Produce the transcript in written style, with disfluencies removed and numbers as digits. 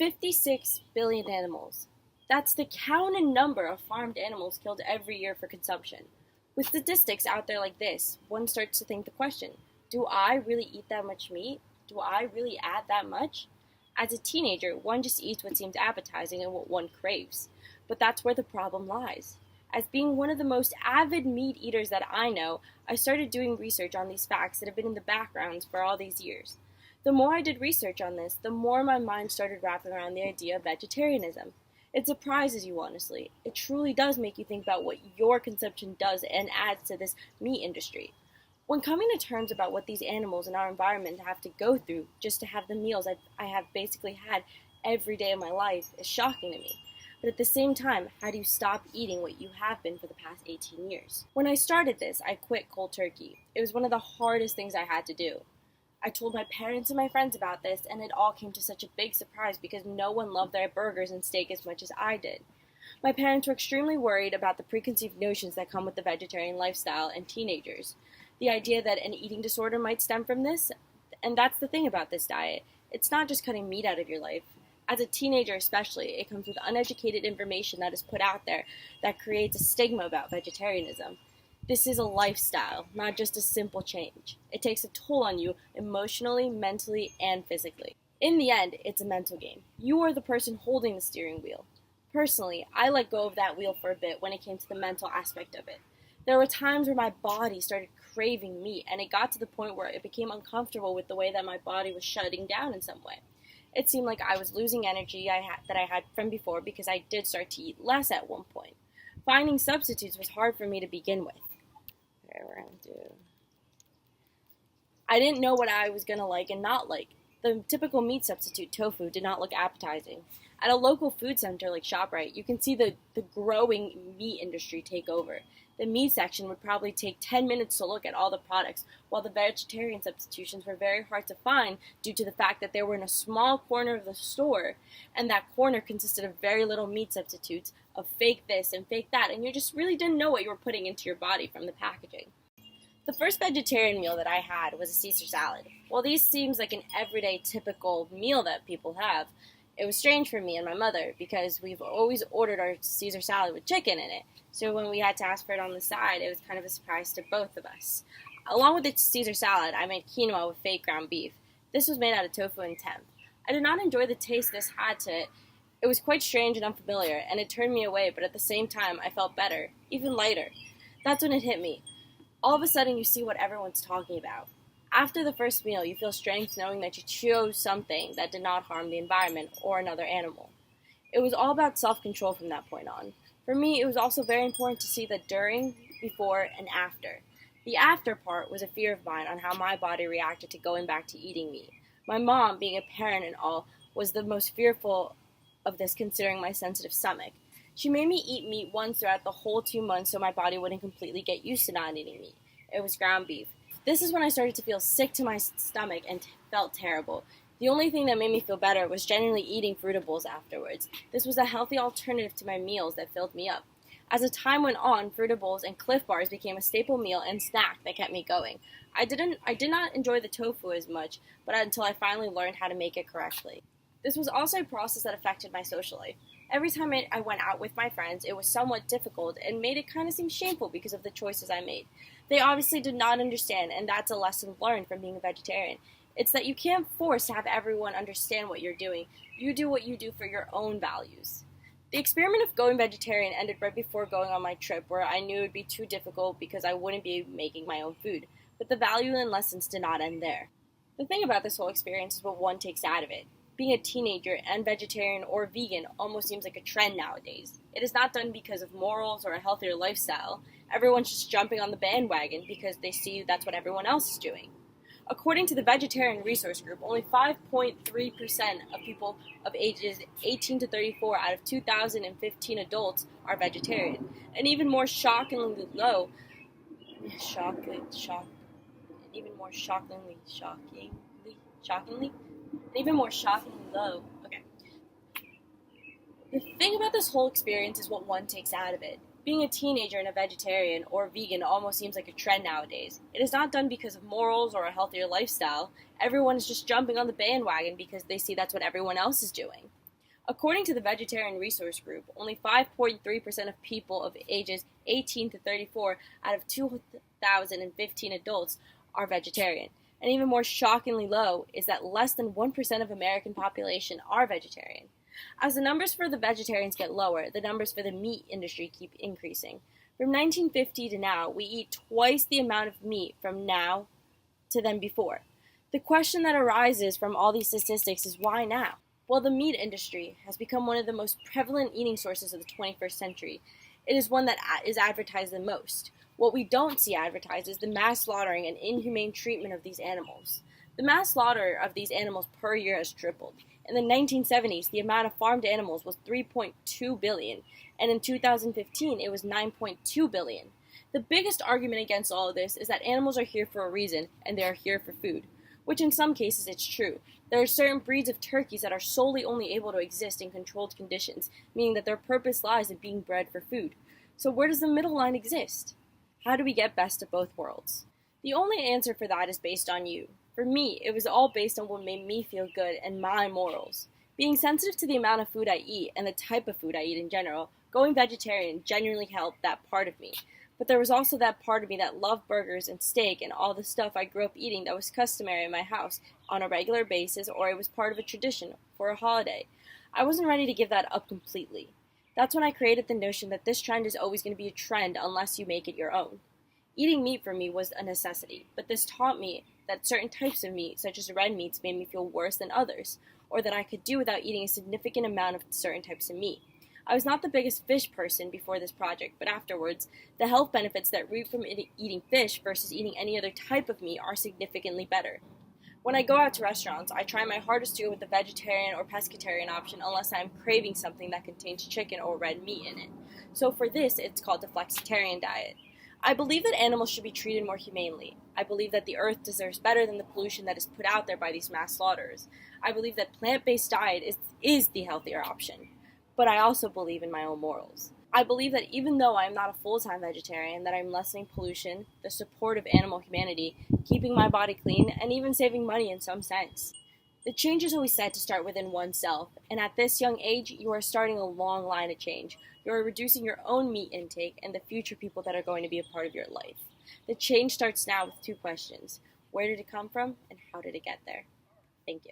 56 billion animals. That's the count and number of farmed animals killed every year for consumption. With statistics out there like this, one starts to think the question, do I really eat that much meat? Do I really add that much? As a teenager, one just eats what seems appetizing and what one craves. But that's where the problem lies. As being one of the most avid meat eaters that I know, I started doing research on these facts that have been in the background for all these years. The more I did research on this, the more my mind started wrapping around the idea of vegetarianism. It surprises you, honestly. It truly does make you think about what your consumption does and adds to this meat industry. When coming to terms about what these animals in our environment have to go through just to have the meals I have basically had every day of my life is shocking to me. But at the same time, how do you stop eating what you have been for the past 18 years? When I started this, I quit cold turkey. It was one of the hardest things I had to do. I told my parents and my friends about this, and it all came to such a big surprise because no one loved their burgers and steak as much as I did. My parents were extremely worried about the preconceived notions that come with the vegetarian lifestyle and teenagers. The idea that an eating disorder might stem from this, and that's the thing about this diet. It's not just cutting meat out of your life. As a teenager especially, it comes with uneducated information that is put out there that creates a stigma about vegetarianism. This is a lifestyle, not just a simple change. It takes a toll on you emotionally, mentally, and physically. In the end, it's a mental game. You are the person holding the steering wheel. Personally, I let go of that wheel for a bit when it came to the mental aspect of it. There were times where my body started craving meat, and it got to the point where it became uncomfortable with the way that my body was shutting down in some way. It seemed like I was losing energy that I had from before because I did start to eat less at one point. Finding substitutes was hard for me to begin with. I didn't know what I was going to like and not like. The typical meat substitute, tofu, did not look appetizing. At a local food center like ShopRite, you can see the growing meat industry take over. The meat section would probably take 10 minutes to look at all the products, while the vegetarian substitutions were very hard to find due to the fact that they were in a small corner of the store, and that corner consisted of very little meat substitutes, of fake this and fake that, and you just really didn't know what you were putting into your body from the packaging. The first vegetarian meal that I had was a Caesar salad. While this seems like an everyday typical meal that people have, it was strange for me and my mother because we've always ordered our Caesar salad with chicken in it. So when we had to ask for it on the side, it was kind of a surprise to both of us. Along with the Caesar salad, I made quinoa with fake ground beef. This was made out of tofu and tempeh. I did not enjoy the taste this had to it. It was quite strange and unfamiliar, and it turned me away, but at the same time, I felt better, even lighter. That's when it hit me. All of a sudden, you see what everyone's talking about. After the first meal, you feel strength knowing that you chose something that did not harm the environment or another animal. It was all about self-control from that point on. For me, it was also very important to see the during, before, and after. The after part was a fear of mine on how my body reacted to going back to eating meat. My mom, being a parent and all, was the most fearful of this considering my sensitive stomach. She made me eat meat once throughout the whole 2 months so my body wouldn't completely get used to not eating meat. It was ground beef. This is when I started to feel sick to my stomach and felt terrible. The only thing that made me feel better was generally eating fruitables afterwards. This was a healthy alternative to my meals that filled me up. As the time went on, fruitables and Cliff Bars became a staple meal and snack that kept me going. I did not enjoy the tofu as much, but until I finally learned how to make it correctly. This was also a process that affected my social life. Every time I went out with my friends, it was somewhat difficult and made it kind of seem shameful because of the choices I made. They obviously did not understand, and that's a lesson learned from being a vegetarian. It's that you can't force to have everyone understand what you're doing. You do what you do for your own values. The experiment of going vegetarian ended right before going on my trip, where I knew it would be too difficult because I wouldn't be making my own food. But the value and lessons did not end there. The thing about this whole experience is what one takes out of it. Being a teenager and vegetarian or vegan almost seems like a trend nowadays. It is not done because of morals or a healthier lifestyle. Everyone's just jumping on the bandwagon because they see that's what everyone else is doing. According to the Vegetarian Resource Group, only 5.3% of people of ages 18 to 34 out of 2,015 adults are vegetarian. And even more shockingly low, Okay. The thing about this whole experience is what one takes out of it. Being a teenager and a vegetarian or vegan almost seems like a trend nowadays. It is not done because of morals or a healthier lifestyle. Everyone is just jumping on the bandwagon because they see that's what everyone else is doing. According to the Vegetarian Resource Group, only 5.3% of people of ages 18 to 34 out of 2,015 adults are vegetarian. And even more shockingly low is that less than 1% of American population are vegetarian. As the numbers for the vegetarians get lower, the numbers for the meat industry keep increasing. From 1950 to now, we eat twice the amount of meat from now to than before. The question that arises from all these statistics is why now? Well, the meat industry has become one of the most prevalent eating sources of the 21st century. It is one that is advertised the most. What we don't see advertised is the mass slaughtering and inhumane treatment of these animals. The mass slaughter of these animals per year has tripled. In the 1970s, the amount of farmed animals was 3.2 billion, and in 2015, it was 9.2 billion. The biggest argument against all of this is that animals are here for a reason, and they are here for food, which in some cases it's true. There are certain breeds of turkeys that are solely only able to exist in controlled conditions, meaning that their purpose lies in being bred for food. So where does the middle line exist? How do we get best of both worlds? The only answer for that is based on you. For me, it was all based on what made me feel good and my morals. Being sensitive to the amount of food I eat and the type of food I eat in general, going vegetarian genuinely helped that part of me. But there was also that part of me that loved burgers and steak and all the stuff I grew up eating that was customary in my house on a regular basis, or it was part of a tradition for a holiday. I wasn't ready to give that up completely. That's when I created the notion that this trend is always going to be a trend unless you make it your own. Eating meat for me was a necessity, but this taught me that certain types of meat, such as red meats, made me feel worse than others, or that I could do without eating a significant amount of certain types of meat. I was not the biggest fish person before this project, but afterwards, the health benefits that root from eating fish versus eating any other type of meat are significantly better. When I go out to restaurants, I try my hardest to go with the vegetarian or pescatarian option unless I am craving something that contains chicken or red meat in it. So for this, it's called the Flexitarian diet. I believe that animals should be treated more humanely. I believe that the earth deserves better than the pollution that is put out there by these mass slaughterers. I believe that plant-based diet is the healthier option. But I also believe in my own morals. I believe that even though I am not a full-time vegetarian, that I'm lessening pollution, the support of animal humanity, keeping my body clean, and even saving money in some sense. The change is always said to start within oneself, and at this young age, you are starting a long line of change. You are reducing your own meat intake and the future people that are going to be a part of your life. The change starts now with two questions. Where did it come from, and how did it get there? Thank you.